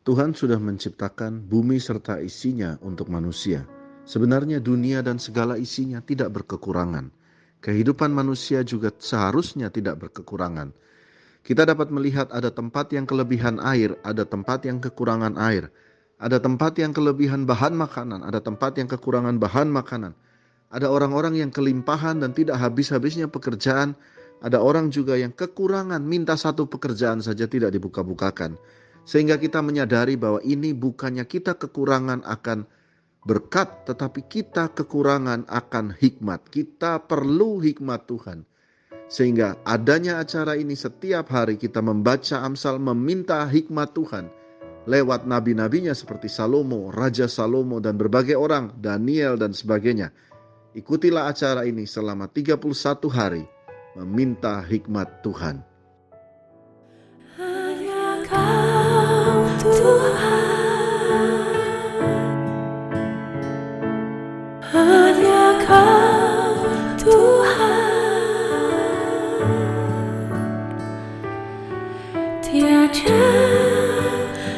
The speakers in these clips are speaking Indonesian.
Tuhan sudah menciptakan bumi serta isinya untuk manusia. Sebenarnya dunia dan segala isinya tidak berkekurangan. Kehidupan manusia juga seharusnya tidak berkekurangan. Kita dapat melihat ada tempat yang kelebihan air, ada tempat yang kekurangan air. Ada tempat yang kelebihan bahan makanan, ada tempat yang kekurangan bahan makanan. Ada orang-orang yang kelimpahan dan tidak habis-habisnya pekerjaan. Ada orang juga yang kekurangan, minta satu pekerjaan saja tidak dibuka-bukakan. Sehingga kita menyadari bahwa ini bukannya kita kekurangan akan berkat, tetapi kita kekurangan akan hikmat. Kita perlu hikmat Tuhan. Sehingga adanya acara ini setiap hari kita membaca Amsal, meminta hikmat Tuhan lewat nabi-nabinya seperti Salomo, Raja Salomo dan berbagai orang, Daniel dan sebagainya. Ikutilah acara ini selama 31 hari, meminta hikmat Tuhan. Hanya Kau Tuhan, hanya Kau Tuhan, tiada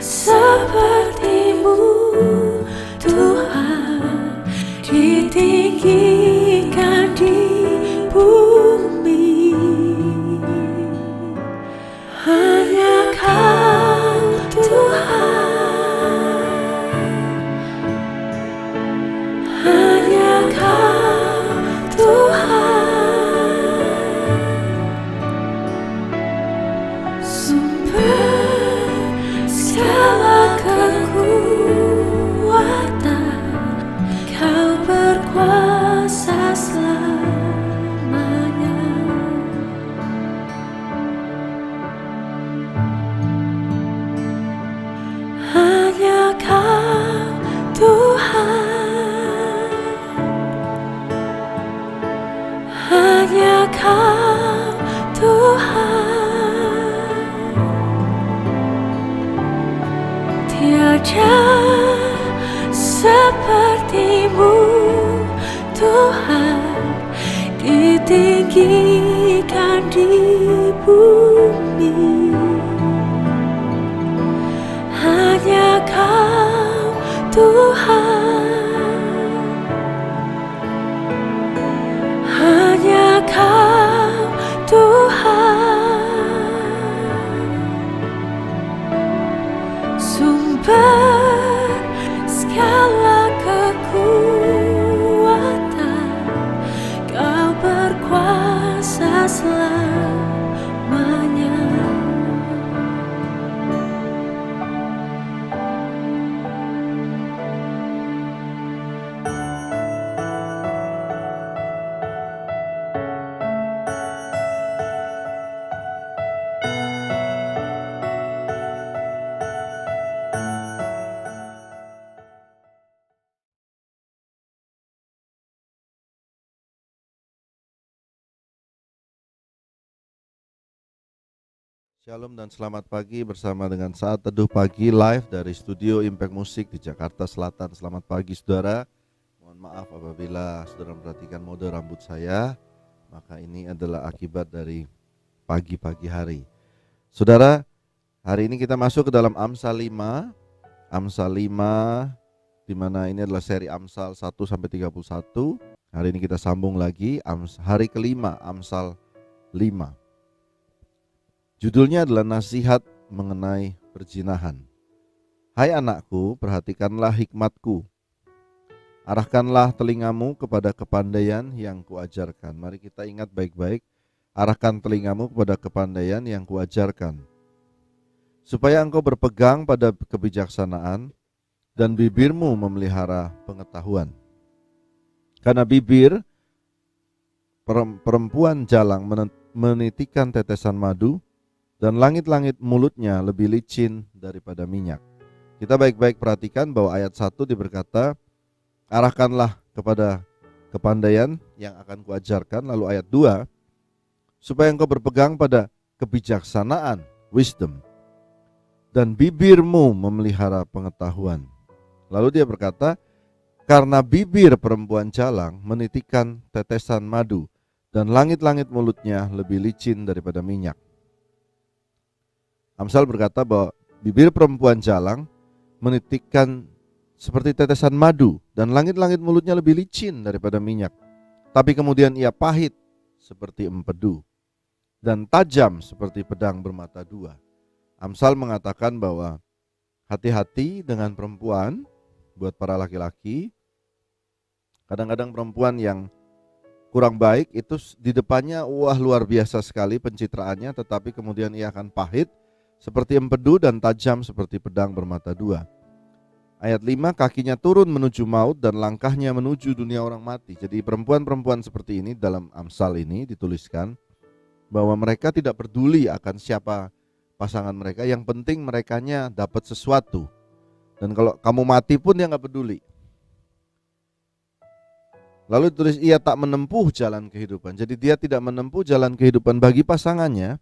seperti-Mu Tuhan, ditinggikan di bumi. Hanya Kau Tuhan, hanya Kau Tuhan, sumber segala kekuatan, Kau berkuasa selamanya. Hanya Kau Tuhan, hanya Kau Tuhan, tiada seperti-Mu Tuhan, ditinggikan di bumi. Hanya Kau Tuhan, hanya Kau Tuhan, sumber segala kekuatan, Kau berkuasa selamanya. Shalom dan selamat pagi bersama dengan Saat Teduh Pagi live dari studio Impact Musik di Jakarta Selatan. Selamat pagi saudara. Mohon maaf apabila saudara memperhatikan mode rambut saya, maka ini adalah akibat dari pagi-pagi hari. Saudara, hari ini kita masuk ke dalam Amsal 5. Amsal 5 di mana ini adalah seri Amsal 1 sampai 31. Hari ini kita sambung lagi hari kelima Amsal 5. Judulnya adalah nasihat mengenai perzinahan. Hai anakku, perhatikanlah hikmatku. Arahkanlah telingamu kepada kepandaian yang kuajarkan. Mari kita ingat baik-baik. Arahkan telingamu kepada kepandaian yang kuajarkan. Supaya engkau berpegang pada kebijaksanaan dan bibirmu memelihara pengetahuan. Karena bibir perempuan jalang menitikan tetesan madu, dan langit-langit mulutnya lebih licin daripada minyak. Kita baik-baik perhatikan bahwa ayat 1 berkata, arahkanlah kepada kepandaian yang akan kuajarkan. Lalu ayat 2, supaya engkau berpegang pada kebijaksanaan, wisdom, dan bibirmu memelihara pengetahuan. Lalu dia berkata, karena bibir perempuan jalang menitikan tetesan madu, dan langit-langit mulutnya lebih licin daripada minyak. Amsal berkata bahwa bibir perempuan jalang menitikkan seperti tetesan madu, dan langit-langit mulutnya lebih licin daripada minyak. Tapi kemudian ia pahit seperti empedu dan tajam seperti pedang bermata dua. Amsal mengatakan bahwa hati-hati dengan perempuan. Buat para laki-laki, kadang-kadang perempuan yang kurang baik itu di depannya wah luar biasa sekali pencitraannya, tetapi kemudian ia akan pahit seperti empedu dan tajam seperti pedang bermata dua. Ayat 5, kakinya turun menuju maut dan langkahnya menuju dunia orang mati. Jadi perempuan-perempuan seperti ini dalam Amsal ini dituliskan bahwa mereka tidak peduli akan siapa pasangan mereka, yang penting merekanya dapat sesuatu. Dan kalau kamu mati pun dia gak peduli. Lalu ditulis ia tak menempuh jalan kehidupan. Jadi dia tidak menempuh jalan kehidupan bagi pasangannya.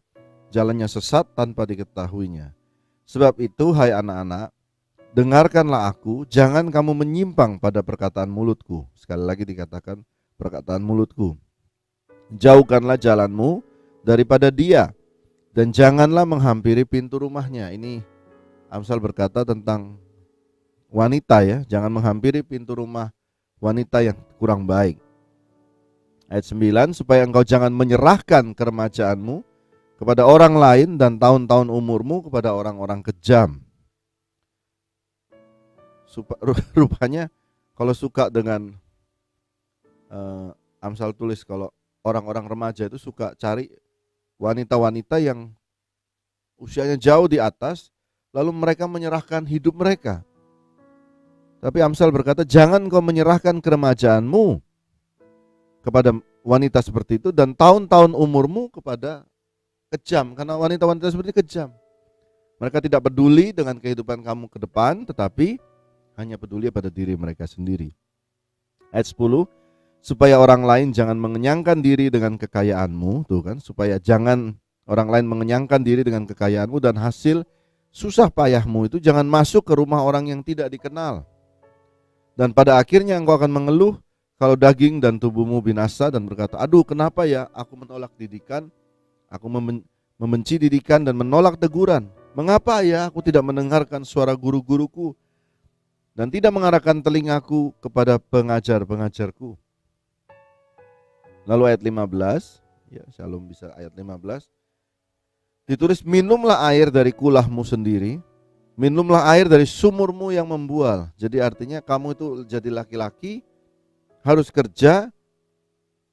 Jalannya sesat tanpa diketahuinya. Sebab itu hai anak-anak, dengarkanlah aku, jangan kamu menyimpang pada perkataan mulutku. Sekali lagi dikatakan perkataan mulutku. Jauhkanlah jalanmu daripada dia, dan janganlah menghampiri pintu rumahnya. Ini Amsal berkata tentang wanita ya, jangan menghampiri pintu rumah wanita yang kurang baik. Ayat 9, supaya engkau jangan menyerahkan keremajaanmu kepada orang lain dan tahun-tahun umurmu kepada orang-orang kejam. Rupanya kalau suka dengan Amsal tulis kalau orang-orang remaja itu suka cari wanita-wanita yang usianya jauh di atas, lalu mereka menyerahkan hidup mereka. Tapi Amsal berkata, jangan kau menyerahkan keremajaanmu kepada wanita seperti itu dan tahun-tahun umurmu kepada kejam. Karena wanita-wanita seperti ini kejam. Mereka tidak peduli dengan kehidupan kamu ke depan, tetapi hanya peduli pada diri mereka sendiri. Ayat 10, supaya orang lain jangan mengenyangkan diri dengan kekayaanmu. Tuh kan, supaya jangan orang lain mengenyangkan diri dengan kekayaanmu, dan hasil susah payahmu itu jangan masuk ke rumah orang yang tidak dikenal. Dan pada akhirnya engkau akan mengeluh kalau daging dan tubuhmu binasa dan berkata, aduh kenapa ya aku menolak didikan, aku membenci didikan dan menolak teguran. Mengapa ya aku tidak mendengarkan suara guru-guruku dan tidak mengarahkan telingaku kepada pengajar-pengajarku. Lalu ayat 15, ya Shalom bisa ayat 15. Ditulis, minumlah air dari kulahmu sendiri, minumlah air dari sumurmu yang membual. Jadi artinya kamu itu jadi laki-laki harus kerja,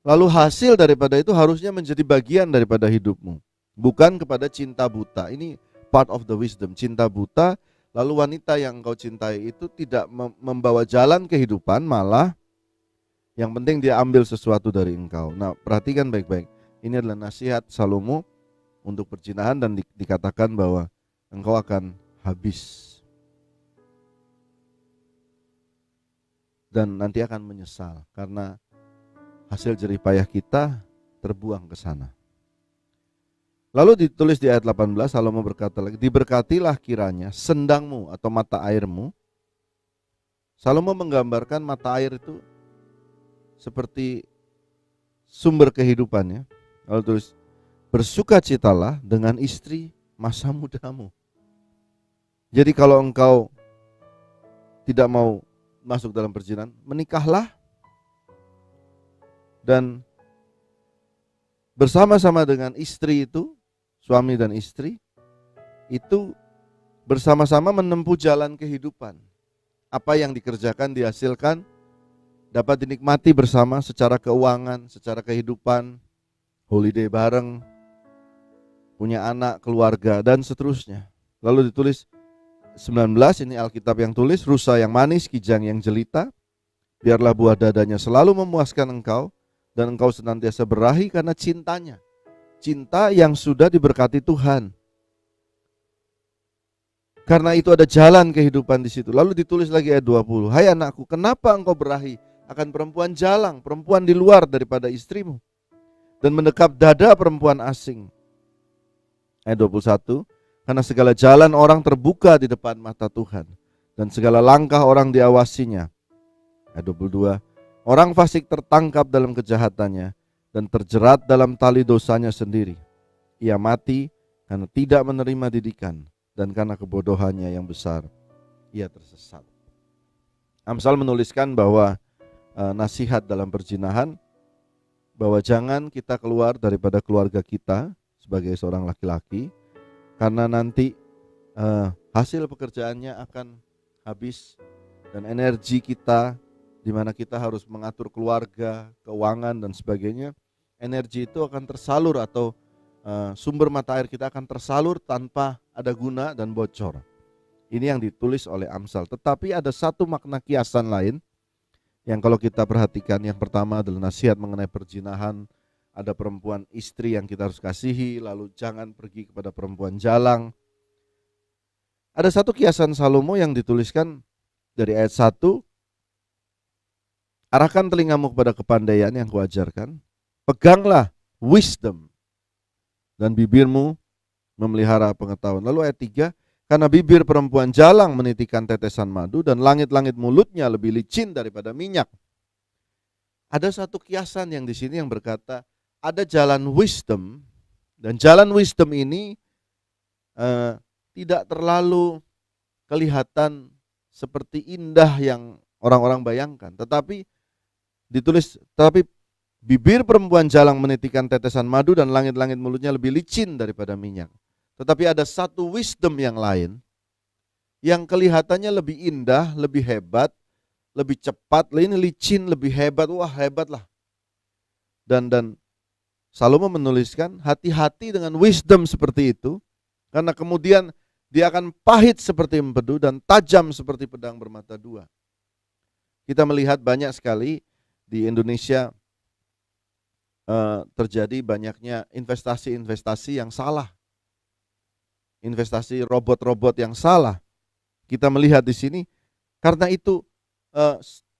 lalu hasil daripada itu harusnya menjadi bagian daripada hidupmu, bukan kepada cinta buta. Ini part of the wisdom, cinta buta. Lalu wanita yang engkau cintai itu tidak membawa jalan kehidupan, malah yang penting dia ambil sesuatu dari engkau. Nah perhatikan baik-baik, ini adalah nasihat Salomo untuk perzinahan, dan dikatakan bahwa engkau akan habis dan nanti akan menyesal karena hasil jerih payah kita terbuang ke sana. Lalu ditulis di ayat 18, Salomo berkata lagi, diberkatilah kiranya sendangmu atau mata airmu. Salomo menggambarkan mata air itu seperti sumber kehidupannya. Lalu tulis, bersukacitalah dengan istri masa mudamu. Jadi kalau engkau tidak mau masuk dalam perzinahan, menikahlah dan bersama-sama dengan istri itu, suami dan istri itu bersama-sama menempuh jalan kehidupan. Apa yang dikerjakan, dihasilkan, dapat dinikmati bersama secara keuangan, secara kehidupan, holiday bareng, punya anak, keluarga, dan seterusnya. Lalu ditulis 19, ini Alkitab yang tulis, rusa yang manis, kijang yang jelita, biarlah buah dadanya selalu memuaskan engkau, dan engkau senantiasa berahi karena cintanya. Cinta yang sudah diberkati Tuhan. Karena itu ada jalan kehidupan di situ. Lalu ditulis lagi ayat 20, hai anakku, kenapa engkau berahi akan perempuan jalang, perempuan di luar daripada istrimu, dan mendekap dada perempuan asing. Ayat 21, karena segala jalan orang terbuka di depan mata Tuhan, dan segala langkah orang diawasinya. Ayat 22, orang fasik tertangkap dalam kejahatannya dan terjerat dalam tali dosanya sendiri. Ia mati karena tidak menerima didikan dan karena kebodohannya yang besar. ia tersesat. Amsal menuliskan bahwa nasihat dalam perzinahan, bahwa jangan kita keluar daripada keluarga kita sebagai seorang laki-laki, karena nanti hasil pekerjaannya akan habis, dan energi kita di mana kita harus mengatur keluarga, keuangan dan sebagainya, energi itu akan tersalur atau sumber mata air kita akan tersalur tanpa ada guna dan bocor. Ini yang ditulis oleh Amsal. Tetapi ada satu makna kiasan lain yang kalau kita perhatikan, yang pertama adalah nasihat mengenai perzinahan. Ada perempuan istri yang kita harus kasihi, lalu jangan pergi kepada perempuan jalang. Ada satu kiasan Salomo yang dituliskan dari ayat 1, arahkan telingamu kepada kepandaian yang kuajarkan, peganglah wisdom, dan bibirmu memelihara pengetahuan. Lalu ayat 3, karena bibir perempuan jalang menitikan tetesan madu, dan langit-langit mulutnya lebih licin daripada minyak. Ada satu kiasan yang di sini yang berkata, ada jalan wisdom, dan jalan wisdom ini tidak terlalu kelihatan seperti indah yang orang-orang bayangkan. Tetapi ditulis, tetapi bibir perempuan jalang menitikan tetesan madu, dan langit-langit mulutnya lebih licin daripada minyak. Tetapi ada satu wisdom yang lain yang kelihatannya lebih indah, lebih hebat, lebih cepat. Ini licin, lebih hebat. Wah, hebat lah. Dan Salomo menuliskan, hati-hati dengan wisdom seperti itu, karena kemudian dia akan pahit seperti empedu dan tajam seperti pedang bermata dua. Kita melihat banyak sekali di Indonesia terjadi banyaknya investasi-investasi yang salah. Investasi robot-robot yang salah. Kita melihat di sini, karena itu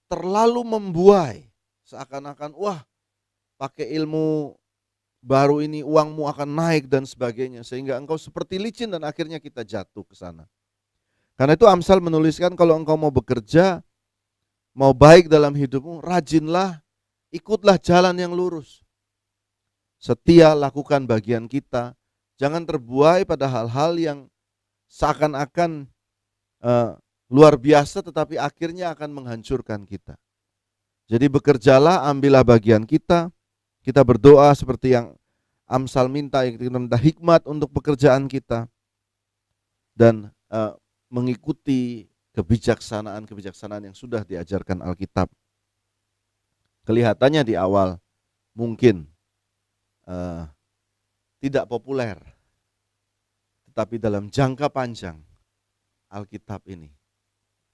terlalu membuai, seakan-akan wah, pakai ilmu baru ini uangmu akan naik dan sebagainya, sehingga engkau seperti licin dan akhirnya kita jatuh ke sana. Karena itu Amsal menuliskan, kalau engkau mau bekerja, mau baik dalam hidupmu, rajinlah, ikutlah jalan yang lurus. Setia lakukan bagian kita. Jangan terbuai pada hal-hal yang seakan-akan luar biasa tetapi akhirnya akan menghancurkan kita. Jadi bekerjalah, ambillah bagian kita. Kita berdoa seperti yang Amsal minta, yang kita minta hikmat untuk pekerjaan kita. Dan mengikuti kebijaksanaan-kebijaksanaan yang sudah diajarkan Alkitab. Kelihatannya di awal mungkin tidak populer, tetapi dalam jangka panjang Alkitab ini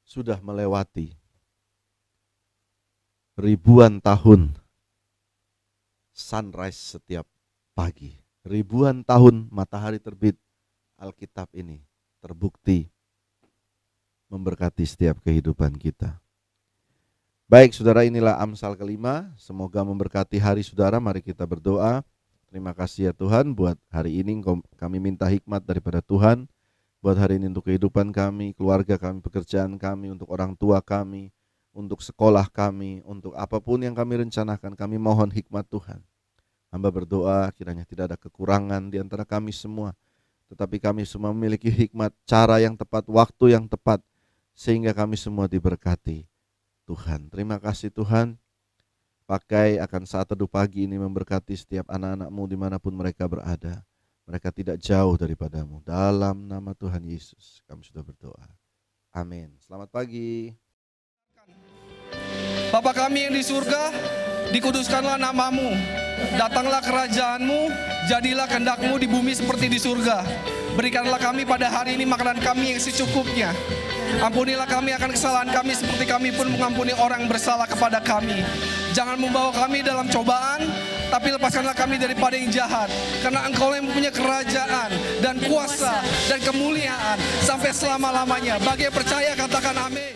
sudah melewati ribuan tahun sunrise setiap pagi, ribuan tahun matahari terbit. Alkitab ini terbukti memberkati setiap kehidupan kita. Baik saudara, inilah Amsal kelima. Semoga memberkati hari saudara. Mari kita berdoa. Terima kasih ya Tuhan, buat hari ini kami minta hikmat daripada Tuhan. Buat hari ini untuk kehidupan kami, keluarga kami, pekerjaan kami, untuk orang tua kami, untuk sekolah kami, untuk apapun yang kami rencanakan, kami mohon hikmat Tuhan. Hamba berdoa kiranya tidak ada kekurangan di antara kami semua, tetapi kami semua memiliki hikmat, cara yang tepat, waktu yang tepat, sehingga kami semua diberkati Tuhan. Terima kasih Tuhan. Pakai akan saat teduh pagi ini memberkati setiap anak-anak-Mu dimanapun mereka berada. Mereka tidak jauh daripadamu. Dalam nama Tuhan Yesus kami sudah berdoa. Amin. Selamat pagi. Bapa kami yang di surga, dikuduskanlah namamu. Datanglah kerajaan-Mu, jadilah kehendak-Mu di bumi seperti di surga. Berikanlah kami pada hari ini makanan kami yang secukupnya. Ampunilah kami akan kesalahan kami seperti kami pun mengampuni orang yang bersalah kepada kami. Jangan membawa kami dalam cobaan, tapi lepaskanlah kami daripada yang jahat. Karena Engkau yang mempunyai kerajaan dan kuasa dan kemuliaan sampai selama-lamanya. Bagi yang percaya katakan amin.